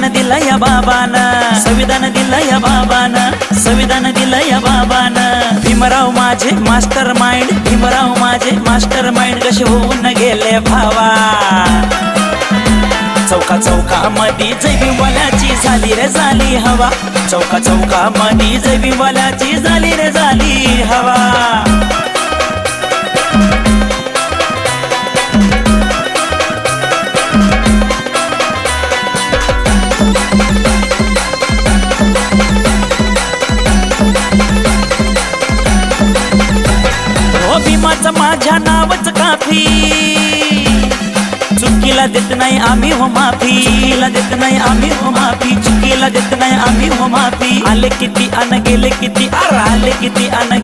संविधान दिलं या बाबानं, संविधान दिलं या बाबानं, संविधान दिलं या बाबानं. भीमराव माझे मास्टर माइंड, भीमराव माझे मास्टर माइंड कसे होऊन गेले भावा. चौका चौका मधी जय भीमवाल्याची झाली रे झाली हवा, चौका चौका मधी जय भीमवाल्याची झाली रे झाली हवा. भीमाचं माझ्या नावच काफी, चुकीला देत नाही आम्ही हो माफी, चुकीला देत नाही आम्ही हो माफी, चुकीला देत नाही आम्ही हो माफी. आले किती अन गेले किती, आले किती अन